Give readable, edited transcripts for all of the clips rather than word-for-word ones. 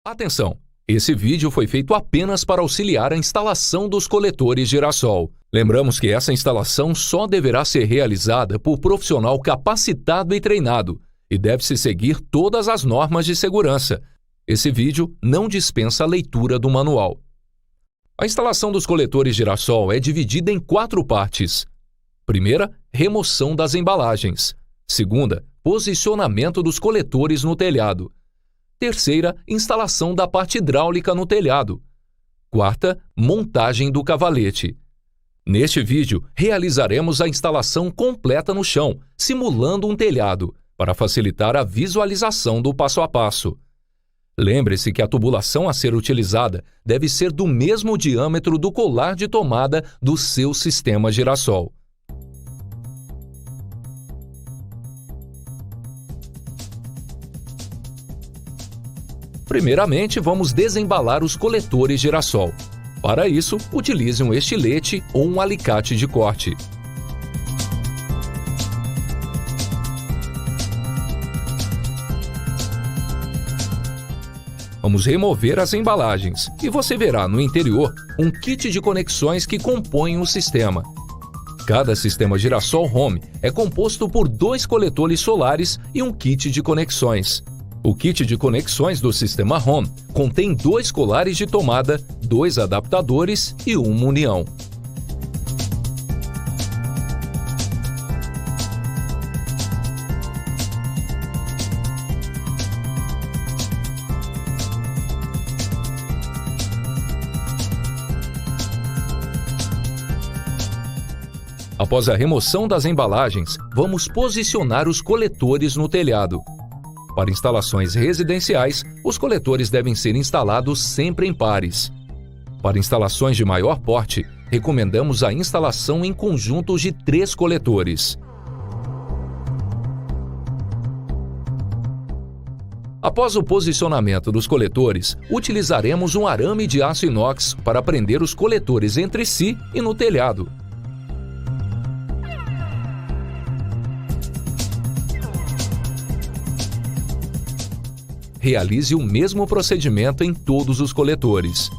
Atenção! Esse vídeo foi feito apenas para auxiliar a instalação dos coletores Girassol. Lembramos que essa instalação só deverá ser realizada por profissional capacitado e treinado e deve-se seguir todas as normas de segurança. Esse vídeo não dispensa a leitura do manual. A instalação dos coletores Girassol é dividida em 4 partes. Primeira, remoção das embalagens. Segunda, posicionamento dos coletores no telhado. Terceira, instalação da parte hidráulica no telhado. Quarta, montagem do cavalete. Neste vídeo, realizaremos a instalação completa no chão, simulando um telhado, para facilitar a visualização do passo a passo. Lembre-se que a tubulação a ser utilizada deve ser do mesmo diâmetro do colar de tomada do seu sistema Girassol. Primeiramente, vamos desembalar os coletores Girassol. Para isso, utilize um estilete ou um alicate de corte. Vamos remover as embalagens e você verá no interior um kit de conexões que compõem o sistema. Cada sistema Girassol Home é composto por 2 coletores solares e um kit de conexões. O kit de conexões do sistema Home contém 2 colares de tomada, 2 adaptadores e uma união. Após a remoção das embalagens, vamos posicionar os coletores no telhado. Para instalações residenciais, os coletores devem ser instalados sempre em pares. Para instalações de maior porte, recomendamos a instalação em conjuntos de 3 coletores. Após o posicionamento dos coletores, utilizaremos um arame de aço inox para prender os coletores entre si e no telhado. Realize o mesmo procedimento em todos os coletores.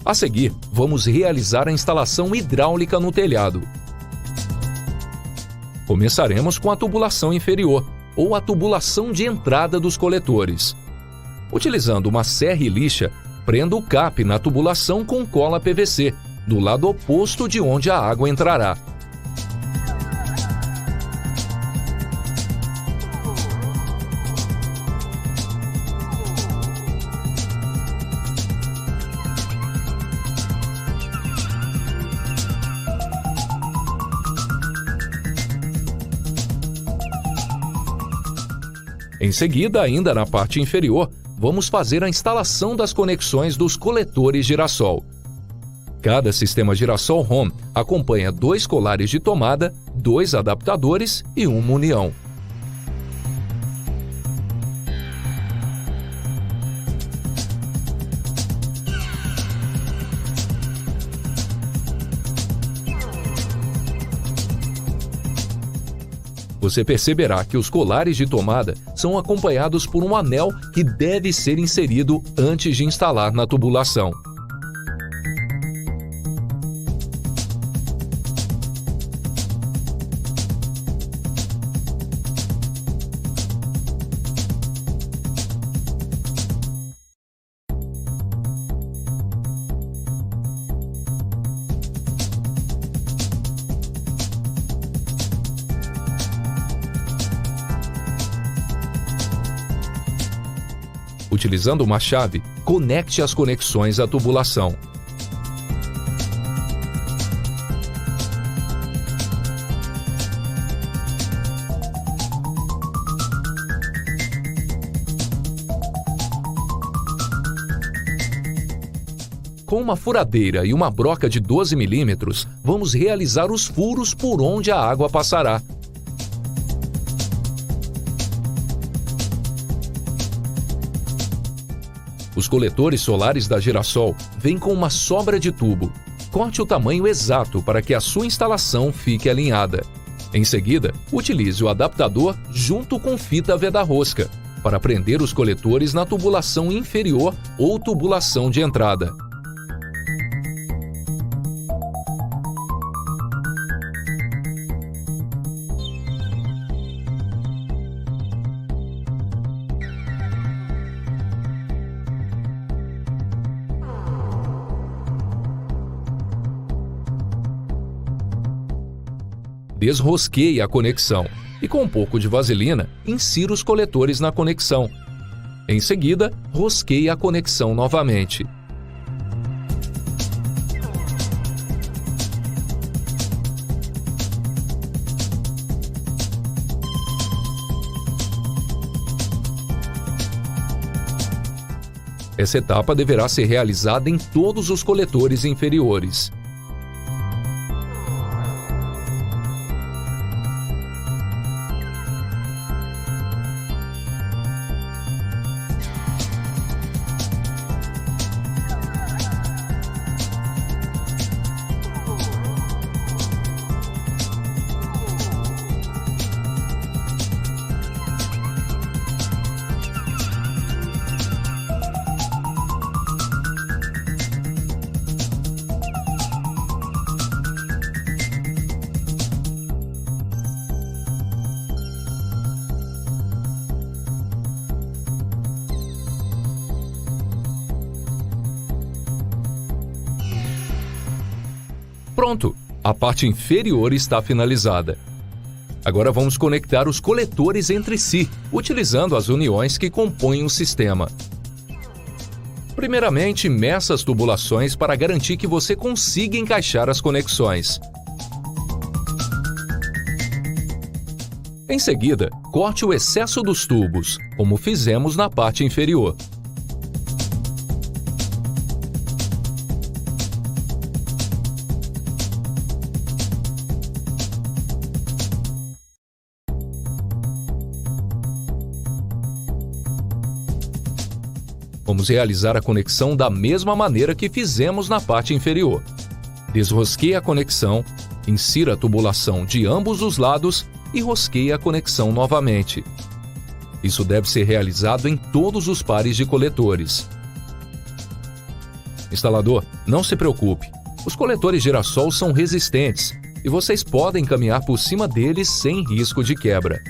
A seguir, vamos realizar a instalação hidráulica no telhado. Começaremos com a tubulação inferior, ou a tubulação de entrada dos coletores. Utilizando uma serra e lixa, prenda o cap na tubulação com cola PVC, do lado oposto de onde a água entrará. Em seguida, ainda na parte inferior, vamos fazer a instalação das conexões dos coletores Girassol. Cada sistema Girassol Home acompanha 2 colares de tomada, 2 adaptadores e uma união. Você perceberá que os colares de tomada são acompanhados por um anel que deve ser inserido antes de instalar na tubulação. Utilizando uma chave, conecte as conexões à tubulação. Com uma furadeira e uma broca de 12 mm, vamos realizar os furos por onde a água passará. Os coletores solares da Girassol vêm com uma sobra de tubo. Corte o tamanho exato para que a sua instalação fique alinhada. Em seguida, utilize o adaptador junto com fita veda-rosca. para prender os coletores na tubulação inferior ou tubulação de entrada. Desrosqueie a conexão e, com um pouco de vaselina, insira os coletores na conexão. Em seguida, rosqueie a conexão novamente. Essa etapa deverá ser realizada em todos os coletores inferiores. Pronto! A parte inferior está finalizada. Agora vamos conectar os coletores entre si, utilizando as uniões que compõem o sistema. Primeiramente, meça as tubulações para garantir que você consiga encaixar as conexões. Em seguida, corte o excesso dos tubos, como fizemos na parte inferior. Vamos realizar a conexão da mesma maneira que fizemos na parte inferior. Desrosqueie a conexão, insira a tubulação de ambos os lados e rosqueie a conexão novamente. Isso deve ser realizado em todos os pares de coletores. Instalador, não se preocupe. Os coletores girassol são resistentes e vocês podem caminhar por cima deles sem risco de quebra.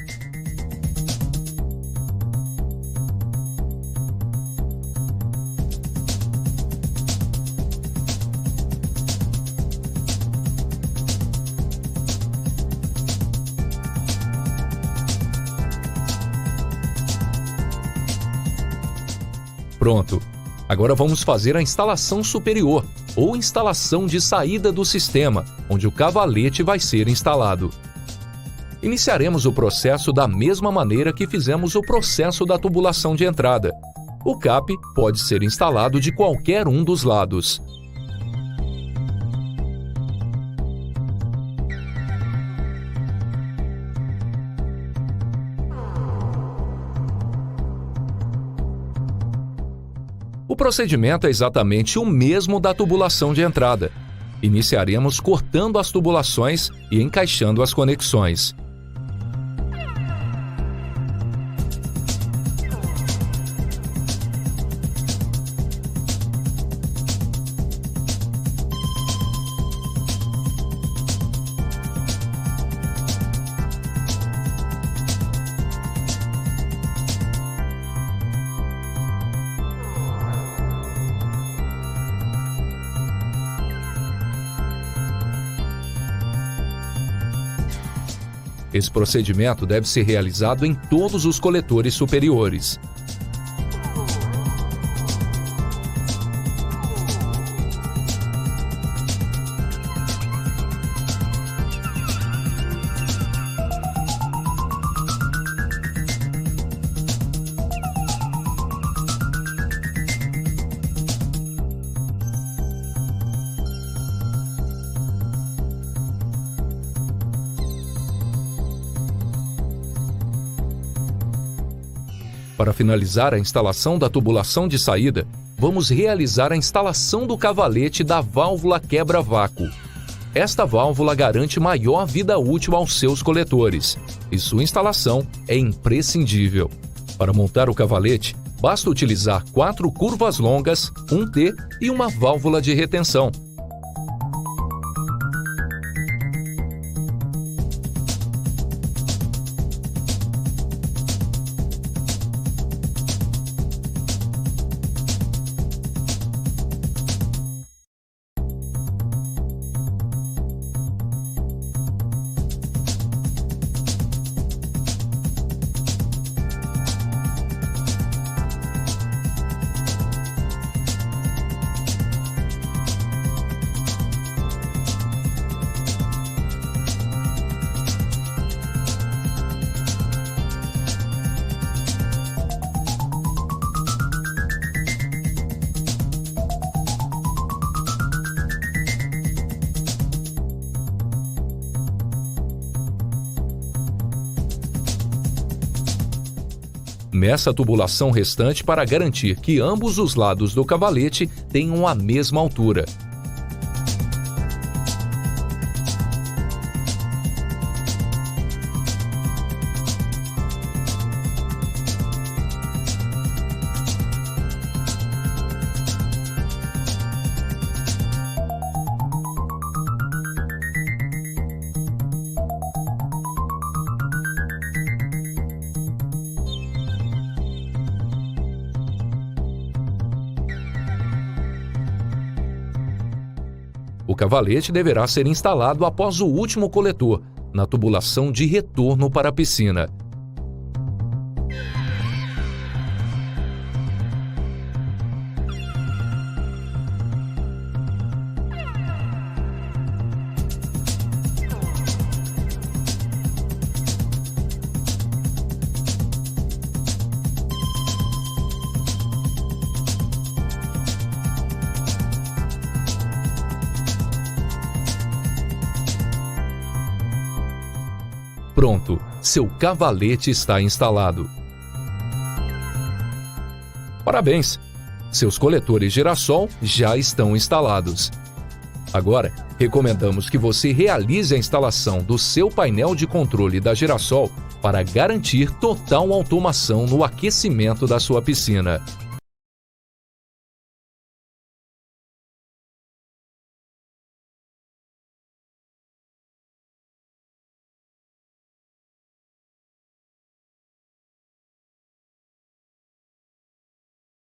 Pronto! Agora vamos fazer a instalação superior, ou instalação de saída do sistema, onde o cavalete vai ser instalado. Iniciaremos o processo da mesma maneira que fizemos o processo da tubulação de entrada. O cap pode ser instalado de qualquer um dos lados. O procedimento é exatamente o mesmo da tubulação de entrada. Iniciaremos cortando as tubulações e encaixando as conexões. Esse procedimento deve ser realizado em todos os coletores superiores. Para finalizar a instalação da tubulação de saída, vamos realizar a instalação do cavalete da válvula quebra-vácuo. Esta válvula garante maior vida útil aos seus coletores, e sua instalação é imprescindível. Para montar o cavalete, basta utilizar 4 curvas longas, um T e uma válvula de retenção. Meça a tubulação restante para garantir que ambos os lados do cavalete tenham a mesma altura. O cavalete deverá ser instalado após o último coletor, na tubulação de retorno para a piscina. Pronto, seu cavalete está instalado. Parabéns! Seus coletores girassol já estão instalados. Agora, recomendamos que você realize a instalação do seu painel de controle da Girassol para garantir total automação no aquecimento da sua piscina.